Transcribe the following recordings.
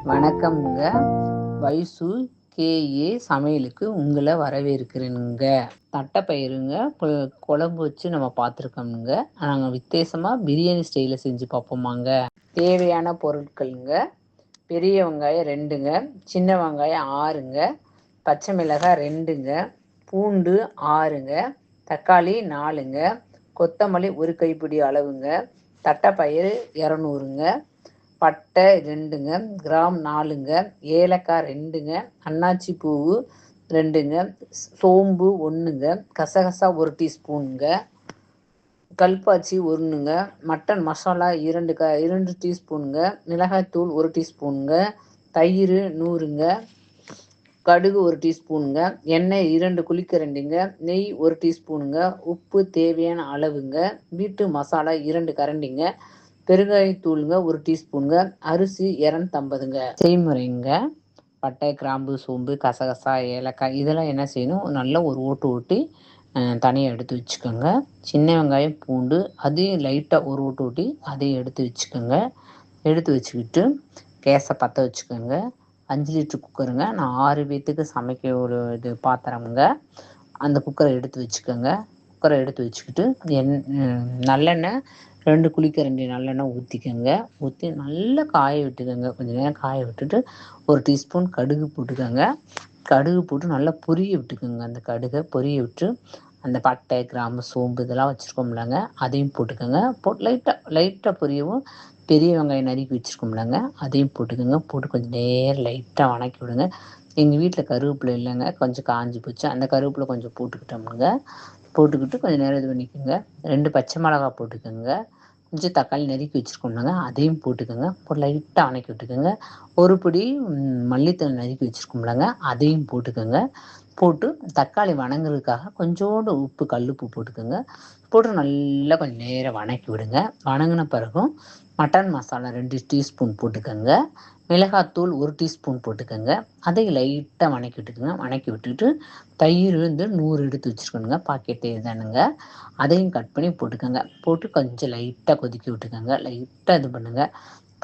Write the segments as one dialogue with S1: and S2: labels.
S1: வணக்கம்ங்க. வைசு கேஏ சமையலுக்கு உங்களை வரவேற்கிறேனுங்க. தட்டைப்பயிருங்க குழம்பு வச்சு நம்ம பார்த்துருக்கோமுங்க. நாங்கள் வித்தியாசமாக பிரியாணி ஸ்டைலில் செஞ்சு பார்ப்போமாங்க. தேவையான பொருட்களுங்க: பெரிய வெங்காயம் 2ங்க, சின்ன வெங்காயம் 6ங்க, பச்சை மிளகாய் 2ங்க, பூண்டு 6ங்க, தக்காளி 4ங்க, கொத்தமல்லி 1 கைப்பிடி அளவுங்க, தட்டைப்பயிறு 200ங்க, பட்டை 2ங்க, கிராம் 4ங்க, ஏலக்காய் 2ங்க, அன்னாச்சி பூவு 2ங்க, சோம்பு 1ங்க, கசகசா 1 டீஸ்பூனுங்க, கல்பாச்சி 1ங்க, மட்டன் மசாலா 2 டீஸ்பூனுங்க, மிளகாய்த்தூள் 1 டீஸ்பூனுங்க, தயிர் 100ங்க, கடுகு 1 டீஸ்பூனுங்க, எண்ணெய் 2 குழிக்கரண்டிங்க, நெய் 1 டீஸ்பூனுங்க, உப்பு தேவையான அளவுங்க, வீட்டு மசாலா 2 கரண்டிங்க, பெருங்காயத்தூளுங்க 1 டீஸ்பூனுங்க, அரிசி 250ங்க. செய்முறைங்க: பட்டை, கிராம்பு, சோம்பு, கசகசா, ஏலக்காய் இதெல்லாம் என்ன செய்யணும், நல்லா ஒரு ஓட்டு ஓட்டி தனியாக எடுத்து வச்சுக்கோங்க. சின்ன வெங்காயம், பூண்டு அதையும் லைட்டாக ஒரு ஓட்டு ஓட்டி அதையும் எடுத்து வச்சுக்கோங்க. எடுத்து வச்சுக்கிட்டு கேஸை பற்ற வச்சுக்கோங்க. 5 லிட்டர் குக்கருங்க. நான் 6 பேத்துக்கு சமைக்க ஒரு இது பாத்திரமுங்க. அந்த குக்கரை எடுத்து வச்சுக்கோங்க. குக்கரை எடுத்து வச்சுக்கிட்டு நல்லெண்ணெய் 2 குழிக்கரண்டி நல்லெண்ணெய் ஊற்றிக்கோங்க. ஊற்றி நல்லா காய விட்டுக்கோங்க. கொஞ்சம் நேரம் காய விட்டுட்டு 1 டீஸ்பூன் கடுகு போட்டுக்கோங்க. கடுகு போட்டு நல்லா பொரிய விட்டுக்கோங்க. அந்த கடுகை பொரிய விட்டு அந்த பட்டை, கிராம்பு, சோம்பு இதெல்லாம் வச்சுருக்கோம்லங்க, அதையும் போட்டுக்கோங்க. போட்டு லைட்டாக பொரியவும் பெரிய வெங்காயம் நறுக்கி வச்சுருக்கோம்லங்க, அதையும் போட்டுக்கோங்க. போட்டு கொஞ்சம் நேரம் லைட்டாக வணக்கி விடுங்க. எங்கள் வீட்டில் கருவேப்பிலை இல்லைங்க, கொஞ்சம் காஞ்சி போச்சு. அந்த கருவேப்பிலை கொஞ்சம் போட்டுக்கிட்டோமுங்க. போட்டுக்கிட்டு கொஞ்சம் நேரம் இது பண்ணிக்கோங்க. 2 பச்சை மிளகா போட்டுக்கோங்க. கொஞ்சம் தக்காளி நறுக்கி வச்சுருக்கோம்லங்க, அதையும் போட்டுக்கோங்க. போட்டு லைட்டாக வணக்கி விட்டுக்கோங்க. ஒரு பிடி மல்லித்தழை நறுக்கி வச்சுருக்கோம்லங்க, அதையும் போட்டுக்கோங்க. போட்டு தக்காளி வணங்குறதுக்காக கொஞ்சோண்டு உப்பு, கல்லுப்பு போட்டுக்கோங்க. போட்டு நல்லா கொஞ்சம் நேரம் வணக்கி விடுங்க. வணங்கின பிறகும் மட்டன் மசாலா 2 டீஸ்பூன் போட்டுக்கோங்க. மிளகாத்தூள் 1 டீஸ்பூன் போட்டுக்கோங்க. அதையும் லைட்டாக வணக்கி விட்டுக்கோங்க. வணக்கி விட்டுட்டு தயிர் 100 எடுத்து வச்சுருக்கணுங்க, பாக்கெட் தயிர் தானுங்க. அதையும் கட் பண்ணி போட்டுக்கோங்க. போட்டு கொஞ்சம் லைட்டாக கொதிக்க விட்டுக்கோங்க. லைட்டாக இது பண்ணுங்கள்.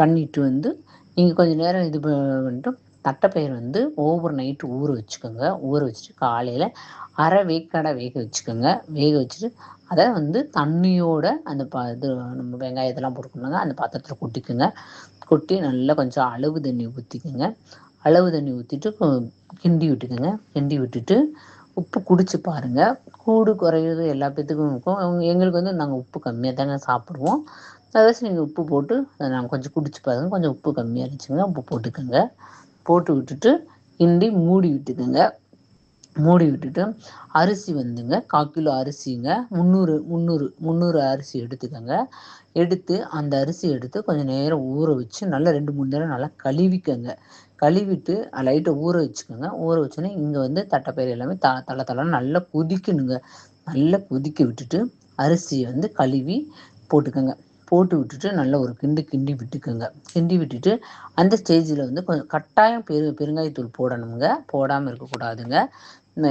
S1: பண்ணிவிட்டு நீங்கள் கொஞ்சம் நேரம் இது பண்ணிட்டு தட்டைப்பயிர் ஓவர் நைட்டு ஊற வச்சுக்கோங்க. ஊற வச்சுட்டு காலையில் அரை வேக்காடை வேக வச்சுக்கோங்க. வேக வச்சுட்டு அதை தண்ணியோட அந்த இது நம்ம வெங்காயத்தெல்லாம் போட்டுக்கோங்க, அந்த பாத்திரத்தில் கொட்டிக்கோங்க. கொட்டி நல்லா கொஞ்சம் அளவு தண்ணி ஊற்றிக்கோங்க. அளவு தண்ணி ஊற்றிட்டு கிண்டி விட்டுக்கோங்க. கிண்டி விட்டுட்டு உப்பு குடிச்சு பாருங்கள். கூடு குறையுது எல்லா பேத்துக்கும் இருக்கும். எங்களுக்கு நாங்கள் உப்பு கம்மியாக தாங்க சாப்பிடுவோம். அதாச்சும் நீங்கள் உப்பு போட்டு நாங்கள் கொஞ்சம் குடிச்சு பாருங்க. கொஞ்சம் உப்பு கம்மியாக இருந்துச்சுங்க, உப்பு போட்டுக்கோங்க. போட்டு விட்டுட்டு கிண்டி மூடி விட்டுக்கோங்க. மூடி விட்டுட்டு அரிசி 1/4 கிலோ அரிசிங்க, 300 அரிசி எடுத்துக்கோங்க. எடுத்து அந்த அரிசி எடுத்து கொஞ்சம் நேரம் ஊற வச்சு நல்லா 2-3 நேரம் நல்லா கழுவிக்கோங்க. கழுவிட்டு லைட்டாக ஊற வச்சுக்கோங்க. ஊற வச்சோன்னே இங்கே தட்டைப்பயிறு எல்லாமே தலை நல்லா கொதிக்கணுங்க. நல்லா கொதிக்க விட்டுட்டு அரிசியை கழுவி போட்டுக்கோங்க. போட்டு விட்டுட்டு நல்லா ஒரு கிண்டி விட்டுக்கோங்க. கிண்டி விட்டுட்டு அந்த ஸ்டேஜில் கொஞ்சம் கட்டாயம் பெருங்காயத்தூள் போடணுங்க. போடாமல் இருக்கக்கூடாதுங்க.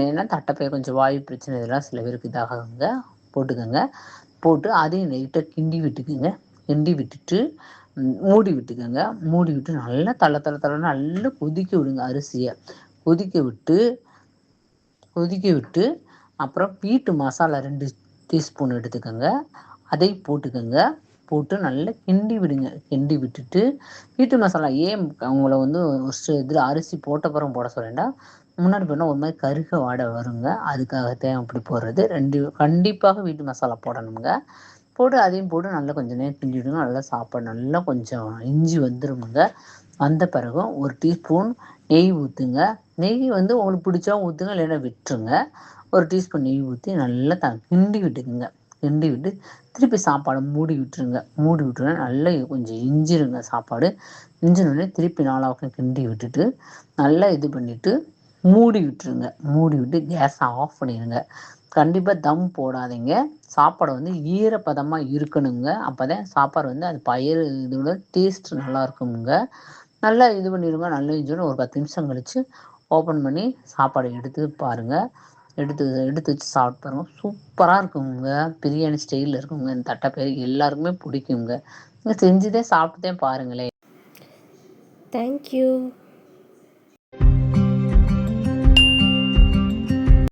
S1: ஏன்னா தட்டைப்பயிறு கொஞ்சம் வாயு பிரச்சனை இதெல்லாம் சில பேருக்கு இதாகுங்க. போட்டுக்கோங்க. போட்டு அதையும் லைட்டாக கிண்டி விட்டுக்குங்க. கிண்டி விட்டுட்டு மூடி விட்டுக்கோங்க. மூடி விட்டு நல்லா தலை நல்லா கொதிக்க விடுங்க. அரிசியை கொதிக்க விட்டு அப்புறம் வீட்டு மசாலா 2 டீஸ்பூன் எடுத்துக்கோங்க. அதை போட்டுக்கோங்க. போட்டு நல்லா கிண்டி விடுங்க. கிண்டி விட்டுட்டு வீட்டு மசாலா ஏன் உங்களை இதில் அரிசி போட்டப்புறம் போட சொல்லேன்டா, முன்னாடி போனால் ஒரு மாதிரி கருக வாடை வருங்க. அதுக்காகத்தான் அப்படி போடுறது. கண்டிப்பாக வீட்டு மசாலா போடணுங்க. போட்டு அதையும் போட்டு நல்லா கொஞ்சம் நேரம் கிண்டி விடுங்க. நல்லா சாப்பாடு நல்லா கொஞ்சம் இஞ்சி வந்துருமுங்க. வந்த பிறகு 1 டீஸ்பூன் நெய் ஊற்றுங்க. நெய் உங்களுக்கு பிடிச்சா ஊற்றுங்க, இல்லைன்னா விட்டுருங்க. 1 டீஸ்பூன் நெய் ஊற்றி நல்லா கிண்டி விட்டுக்குங்க. கிண்டி விட்டு திருப்பி சாப்பாடை மூடி விட்டுருங்க. மூடி விட்டுருங்க. நல்லா கொஞ்சம் இஞ்சிருங்க சாப்பாடு. இஞ்சினோடனே திருப்பி 4 பக்கம் கிண்டி விட்டுட்டு நல்லா இது பண்ணிவிட்டு மூடி விட்டுருங்க. மூடி விட்டு கேஸை ஆஃப் பண்ணிடுங்க. கண்டிப்பாக தம் போடாதீங்க. சாப்பாடு ஈரப்பதமாக இருக்கணுங்க. அப்போ தான் சாப்பாடு அது பயிறு இதோட டேஸ்ட் நல்லா இருக்குங்க. நல்லா இது பண்ணிடுங்க. நல்லா இஞ்சின்னு ஒரு 10 நிமிஷம் கழித்து ஓப்பன் பண்ணி சாப்பாடு எடுத்து பாருங்கள். எடுத்து வச்சு சாப்பிட்டு பாருங்கள். சூப்பராக இருக்குங்க. பிரியாணி ஸ்டைலில் இருக்குங்க. இந்த தட்டைப்பயிறு எல்லாருக்குமே பிடிக்குங்க. நீங்கள் செஞ்சுதே சாப்பிட்டுதே பாருங்களேன்.
S2: தேங்க்யூ.